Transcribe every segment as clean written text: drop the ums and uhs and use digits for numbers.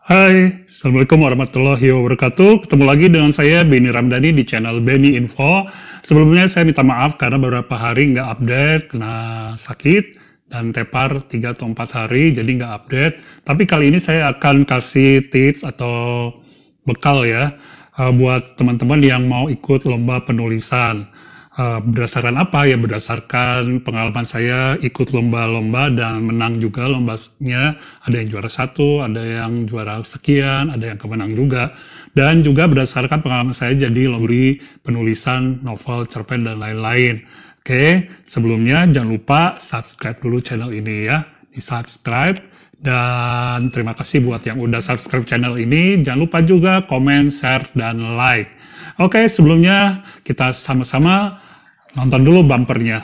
Hai, Assalamualaikum warahmatullahi wabarakatuh. Ketemu lagi dengan saya, Benny Ramdhani, di channel Benny Info. Sebelumnya saya minta maaf karena beberapa hari nggak update, kena sakit, dan tepar 3 atau 4 hari, jadi nggak update. Tapi kali ini saya akan kasih tips atau bekal ya, buat teman-teman yang mau ikut lomba penulisan. Berdasarkan apa ya? Berdasarkan pengalaman saya ikut lomba-lomba dan menang juga lombanya. Ada yang juara 1, ada yang juara sekian, ada yang kemenang juga. Dan juga berdasarkan pengalaman saya jadi lomba penulisan novel, cerpen, dan lain-lain. Oke, sebelumnya jangan lupa subscribe dulu channel ini ya. Di subscribe. Dan terima kasih buat yang udah subscribe channel ini. Jangan lupa juga komen, share, dan like. Oke, sebelumnya kita sama-sama nonton dulu bumpernya.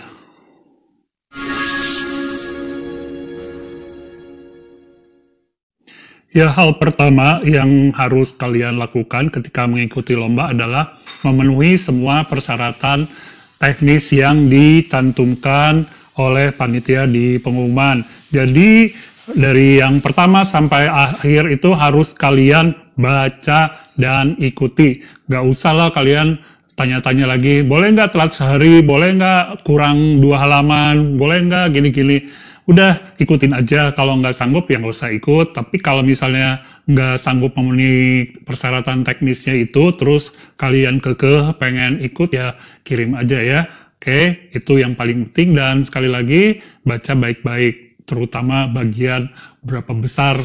Ya, hal pertama yang harus kalian lakukan ketika mengikuti lomba adalah memenuhi semua persyaratan teknis yang dicantumkan oleh panitia di pengumuman. Jadi, dari yang pertama sampai akhir itu harus kalian baca dan ikuti. Gak usah lah kalian tanya-tanya lagi, boleh nggak telat sehari, boleh nggak kurang 2 halaman, boleh nggak gini-gini. Udah ikutin aja, kalau nggak sanggup ya nggak usah ikut. Tapi kalau misalnya nggak sanggup memenuhi persyaratan teknisnya itu, terus kalian kekeh pengen ikut ya kirim aja ya. Oke, itu yang paling penting. Dan sekali lagi baca baik-baik, terutama bagian berapa besar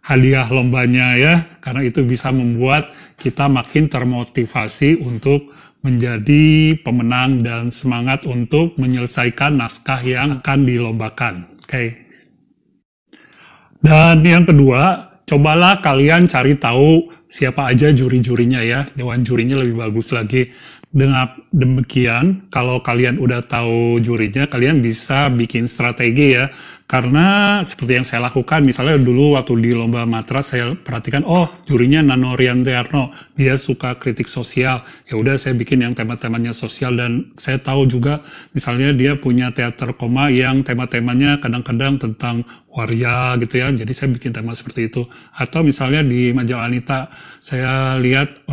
hadiah lombanya ya, karena itu bisa membuat kita makin termotivasi untuk menjadi pemenang dan semangat untuk menyelesaikan naskah yang akan dilombakan. Oke. Dan yang kedua, cobalah kalian cari tahu siapa aja juri-jurinya ya, dewan jurinya lebih bagus lagi. Dengan demikian, kalau kalian udah tahu jurinya, kalian bisa bikin strategi ya. Karena seperti yang saya lakukan, misalnya dulu waktu di Lomba Matra, saya perhatikan, oh jurinya Nano Riantiarno, dia suka kritik sosial. Ya udah saya bikin yang tema-temanya sosial, dan saya tahu juga misalnya dia punya teater koma yang tema-temanya kadang-kadang tentang waria gitu ya. Jadi saya bikin tema seperti itu. Atau misalnya di Majalah Anita, saya lihat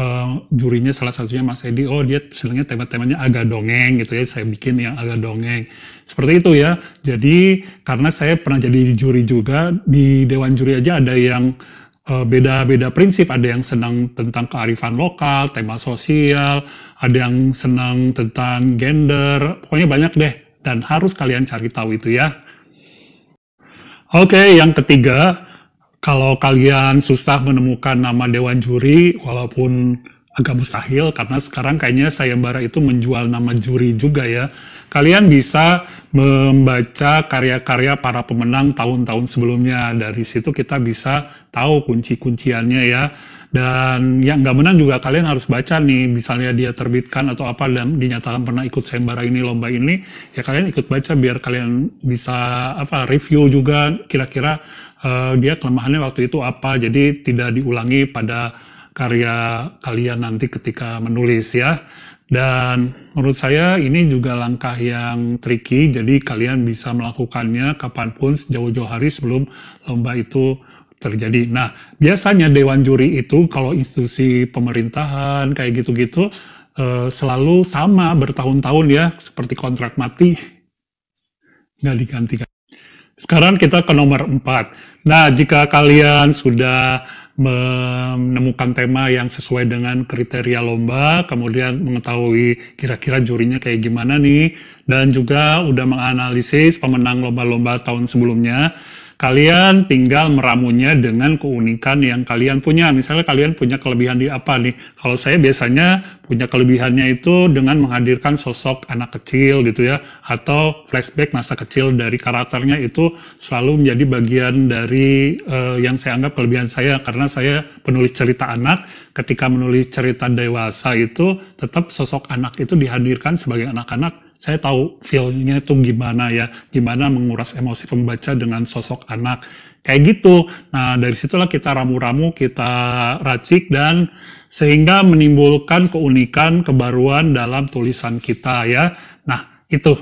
jurinya salah satunya Mas Edi, oh dia sebenarnya tema-temanya agak dongeng gitu ya, saya bikin yang agak dongeng. Seperti itu ya. Jadi karena saya pernah jadi juri juga, di Dewan Juri aja ada yang beda-beda prinsip, ada yang senang tentang kearifan lokal, tema sosial, ada yang senang tentang gender, pokoknya banyak deh, dan harus kalian cari tahu itu ya. Oke, yang ketiga, kalau kalian susah menemukan nama Dewan Juri, walaupun agak mustahil, karena sekarang kayaknya sayembara itu menjual nama juri juga ya. Kalian bisa membaca karya-karya para pemenang tahun-tahun sebelumnya. Dari situ kita bisa tahu kunci-kunciannya ya. Dan yang nggak menang juga kalian harus baca nih, misalnya dia terbitkan atau apa dan dinyatakan pernah ikut sayembara ini, lomba ini, ya kalian ikut baca biar kalian bisa review juga kira-kira dia kelemahannya waktu itu apa, jadi tidak diulangi pada karya kalian nanti ketika menulis ya. Dan menurut saya ini juga langkah yang tricky, jadi kalian bisa melakukannya kapanpun jauh-jauh hari sebelum lomba itu terjadi. Nah, biasanya Dewan Juri itu kalau institusi pemerintahan kayak gitu-gitu selalu sama bertahun-tahun ya, seperti kontrak mati, nggak digantikan. Sekarang kita ke nomor 4. Nah, jika kalian sudah menemukan tema yang sesuai dengan kriteria lomba, kemudian mengetahui kira-kira jurinya kayak gimana nih, dan juga udah menganalisis pemenang lomba-lomba tahun sebelumnya, kalian tinggal meramunya dengan keunikan yang kalian punya. Misalnya kalian punya kelebihan di apa nih? Kalau saya biasanya punya kelebihannya itu dengan menghadirkan sosok anak kecil gitu ya, atau flashback masa kecil dari karakternya, itu selalu menjadi bagian dari yang saya anggap kelebihan saya, karena saya penulis cerita anak. Ketika menulis cerita dewasa itu tetap sosok anak itu dihadirkan sebagai anak-anak. Saya tahu feel-nya itu gimana ya, gimana menguras emosi pembaca dengan sosok anak. Kayak gitu. Nah, dari situlah kita ramu-ramu, kita racik, dan sehingga menimbulkan keunikan, kebaruan dalam tulisan kita ya. Nah, itu.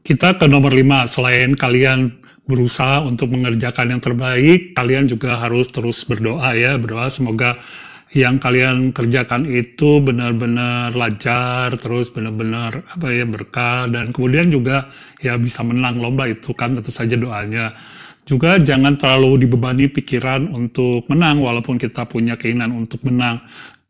Kita ke nomor 5, selain kalian berusaha untuk mengerjakan yang terbaik, kalian juga harus terus berdoa ya, berdoa semoga yang kalian kerjakan itu benar-benar lancar, terus benar-benar apa ya berkah, dan kemudian juga ya bisa menang lomba itu kan tentu saja doanya. Juga jangan terlalu dibebani pikiran untuk menang walaupun kita punya keinginan untuk menang.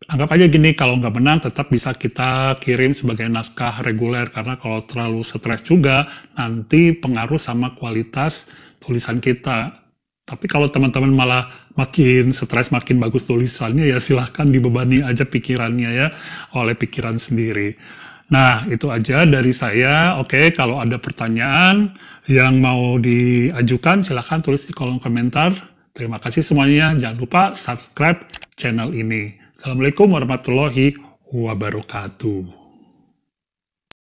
Anggap aja gini, kalau nggak menang tetap bisa kita kirim sebagai naskah reguler, karena kalau terlalu stres juga nanti pengaruh sama kualitas tulisan kita. Tapi kalau teman-teman malah makin stres, makin bagus tulisannya, ya silahkan dibebani aja pikirannya ya, oleh pikiran sendiri. Nah, itu aja dari saya. Oke, kalau ada pertanyaan yang mau diajukan, silahkan tulis di kolom komentar. Terima kasih semuanya. Jangan lupa subscribe channel ini. Assalamualaikum warahmatullahi wabarakatuh.